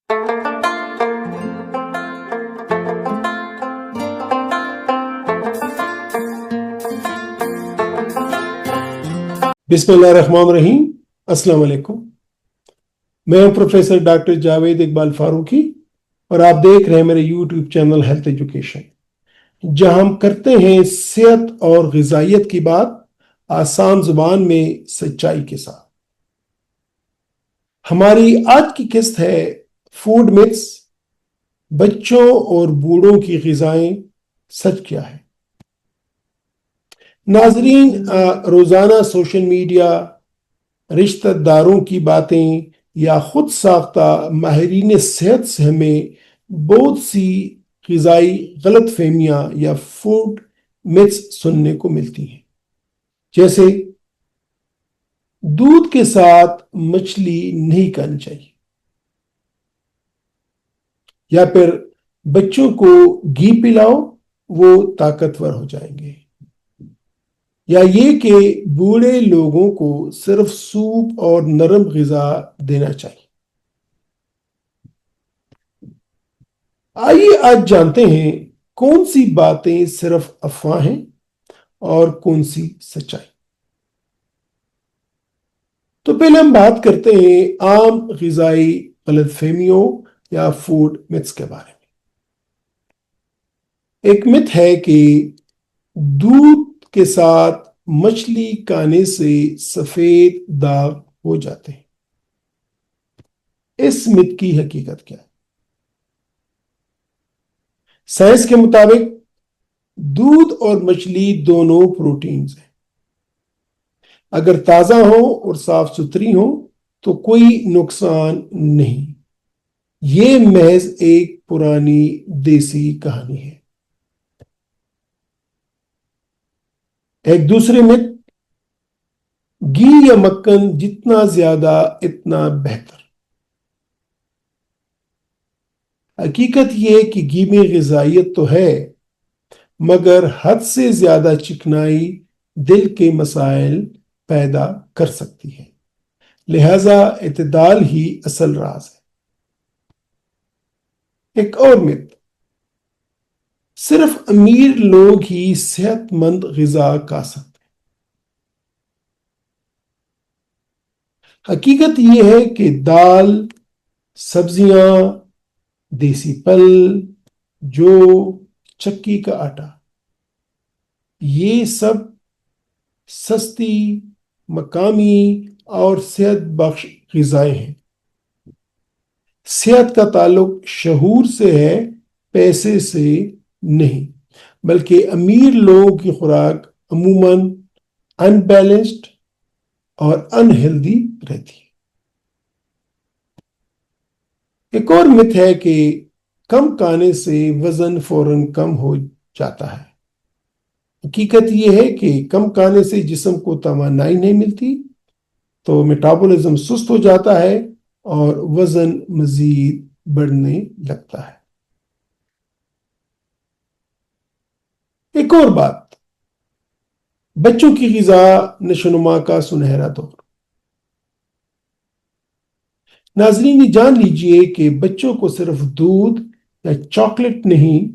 बिस्मिल्लाहिर्रहमानिर्रहीम। अस्सलाम वालेकुम। मैं हूं प्रोफेसर डॉक्टर जावेद इकबाल फारूकी और आप देख रहे हैं मेरे यूट्यूब चैनल हेल्थ एजुकेशन, जहां हम करते हैं सेहत और ग़िज़ाइयत की बात आसान जुबान में सच्चाई के साथ। हमारी आज की किस्त है फूड मिथ्स, बच्चों और बूढ़ों की ग़िज़ाएं सच क्या है। नाजरीन, रोज़ाना सोशल मीडिया, रिश्तेदारों की बातें या खुद साख्ता माहिरीन सेहत से हमें बहुत सी ग़िज़ाई गलत फहमियाँ या फूड मिथ्स सुनने को मिलती हैं। जैसे दूध के साथ मछली नहीं खानी चाहिए, या फिर बच्चों को घी पिलाओ वो ताकतवर हो जाएंगे, या ये कि बूढ़े लोगों को सिर्फ सूप और नरम ग़िज़ा देना चाहिए। आइए आज जानते हैं कौन सी बातें सिर्फ अफवाह हैं और कौन सी सच्चाई। तो पहले हम बात करते हैं आम ग़िज़ाई गलतफहमियों या फूड मिथ्स के बारे में। एक मिथ है कि दूध के साथ मछली खाने से सफेद दाग हो जाते हैं। इस मिथ की हकीकत क्या है? साइंस के मुताबिक दूध और मछली दोनों प्रोटीन्स हैं। अगर ताजा हो और साफ सुथरी हो तो कोई नुकसान नहीं। ये महज एक पुरानी देसी कहानी है। एक दूसरे मिथ, घी या मक्खन जितना ज्यादा इतना बेहतर। हकीकत यह है कि घी में ग़िज़ाइयत तो है, मगर हद से ज्यादा चिकनाई दिल के मसाइल पैदा कर सकती है। लिहाजा इत्तेदाल ही असल राज है। एक और मिथ, सिर्फ अमीर लोग ही सेहतमंद ग़िज़ा खा सकते। हकीकत यह है कि दाल, सब्जियां, देसी फल, जौ, चक्की का आटा, ये सब सस्ती, मकामी और सेहत बख्श ग़िज़ाएं हैं। सेहत का ताल्लुक शऊर से है, पैसे से नहीं। बल्कि अमीर लोगों की खुराक अमूमन अनबैलेंस्ड और अनहेल्दी रहती है। एक और मिथ है कि कम खाने से वजन फौरन कम हो जाता है। हकीकत यह है कि कम खाने से जिस्म को तवानाई नहीं मिलती, तो मेटाबॉलिज्म सुस्त हो जाता है और वजन मजीद बढ़ने लगता है। एक और बात, बच्चों की ग़िज़ा नशोनुमा का सुनहरा दौर। नाज़रीन, जान लीजिए कि बच्चों को सिर्फ दूध या चॉकलेट नहीं,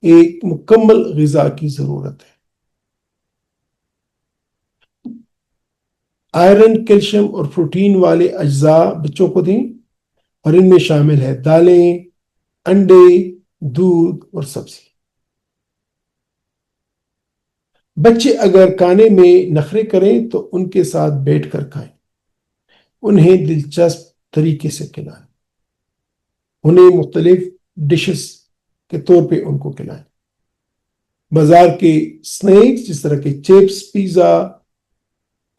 एक मुकम्मल ग़िज़ा की ज़रूरत है। आयरन, कैल्शियम और प्रोटीन वाले अज्जा बच्चों को दें, और इनमें शामिल है दालें, अंडे, दूध और सब्जी। बच्चे अगर खाने में नखरे करें तो उनके साथ बैठकर खाएं, उन्हें दिलचस्प तरीके से खिलाएं, उन्हें मुख्तलिफ डिशेस के तौर पे उनको खिलाएं। बाजार के स्नैक्स जिस तरह के चिप्स, पिज़्ज़ा,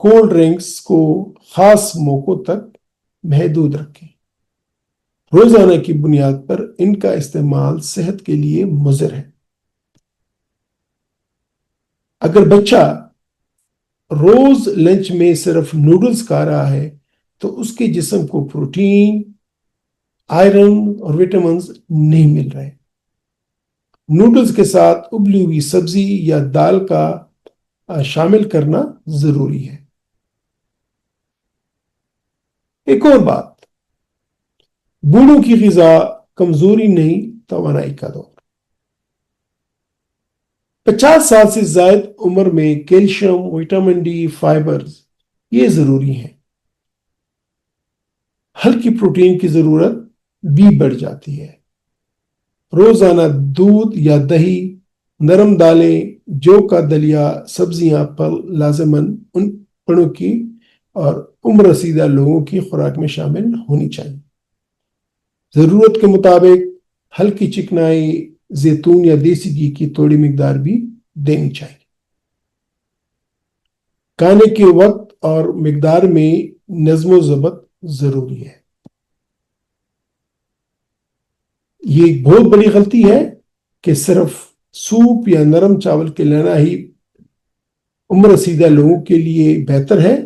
कोल्ड ड्रिंक्स को खास मौक़ों तक महदूद रखें। रोजाना की बुनियाद पर इनका इस्तेमाल सेहत के लिए मुज़र है। अगर बच्चा रोज लंच में सिर्फ नूडल्स खा रहा है तो उसके जिस्म को प्रोटीन, आयरन और विटामिन नहीं मिल रहे। नूडल्स के साथ उबली हुई सब्जी या दाल का शामिल करना जरूरी है। एक और बात, بوڑھوں کی غذا کمزوری نہیں، توانائی کا دور۔ 50 سال سے زائد عمر میں کیلشیم، وٹامن ڈی، فائبرز یہ ضروری ہیں۔ ہلکی پروٹین کی ضرورت بھی بڑھ جاتی ہے۔ روزانہ دودھ یا دہی، نرم دالیں، جو کا دلیا، سبزیاں، پھل لازماً ان بڑوں کی اور عمر رسیدہ لوگوں کی خوراک میں شامل ہونی چاہیے۔ ضرورت کے مطابق ہلکی چکنائی، زیتون یا دیسی گھی کی تھوڑی مقدار بھی دینی چاہیے۔ کھانے کے وقت اور مقدار میں نظم و ضبط ضروری ہے۔ یہ ایک بہت بڑی غلطی ہے کہ صرف سوپ یا نرم چاول کے لینا ہی عمر رسیدہ لوگوں کے لیے بہتر ہے۔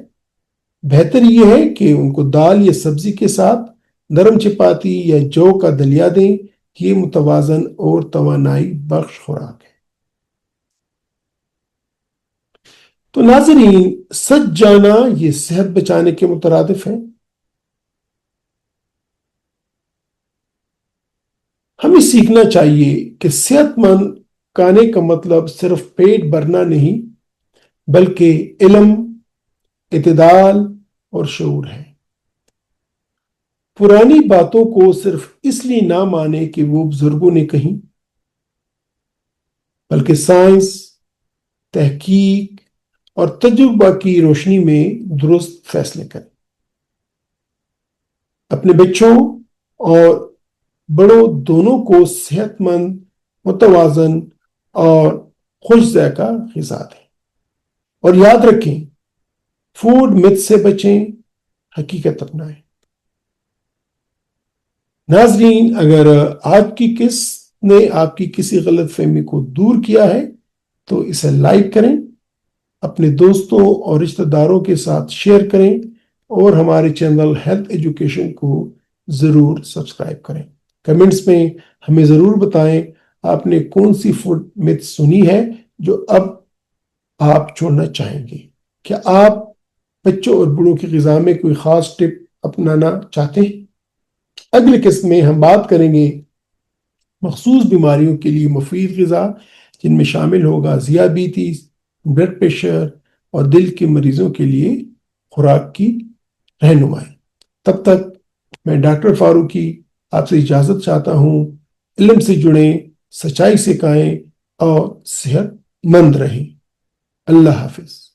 بہتر یہ ہے کہ ان کو دال یا سبزی کے ساتھ نرم چپاتی یا جو کا دلیا دیں۔ یہ متوازن اور توانائی بخش خوراک ہے۔ تو ناظرین، سچ جانا یہ صحت بچانے کے مترادف ہے۔ ہمیں سیکھنا چاہیے کہ صحت مند کھانے کا مطلب صرف پیٹ بھرنا نہیں، بلکہ علم، اعتدال اور شعور ہے۔ پرانی باتوں کو صرف اس لیے نہ مانے کہ وہ بزرگوں نے کہیں، بلکہ سائنس، تحقیق اور تجربہ کی روشنی میں درست فیصلے کریں۔ اپنے بچوں اور بڑوں دونوں کو صحت مند، متوازن اور خوش ذائقہ غذا دیں۔ اور یاد رکھیں، فوڈ مت سے بچیں، حقیقت اپنائیں۔ ناظرین، اگر آپ کی قسط نے آپ کی کسی غلط فہمی کو دور کیا ہے تو اسے لائک کریں، اپنے دوستوں اور رشتہ داروں کے ساتھ شیئر کریں، اور ہمارے چینل ہیلتھ ایجوکیشن کو ضرور سبسکرائب کریں۔ کمنٹس میں ہمیں ضرور بتائیں آپ نے کون سی فوڈ مت سنی ہے جو اب آپ چھوڑنا چاہیں گے۔ کیا آپ بچوں اور بڑوں کی غذا میں کوئی خاص ٹپ اپنانا چاہتے ہیں؟ اگلی قسط میں ہم بات کریں گے مخصوص بیماریوں کے لیے مفید غذا، جن میں شامل ہوگا ذیابیطس، بلڈ پریشر اور دل کے مریضوں کے لیے خوراک کی رہنمائی۔ تب تک میں ڈاکٹر فاروقی آپ سے اجازت چاہتا ہوں۔ علم سے جڑیں، سچائی سے کھائیں اور صحت مند رہیں۔ اللہ حافظ۔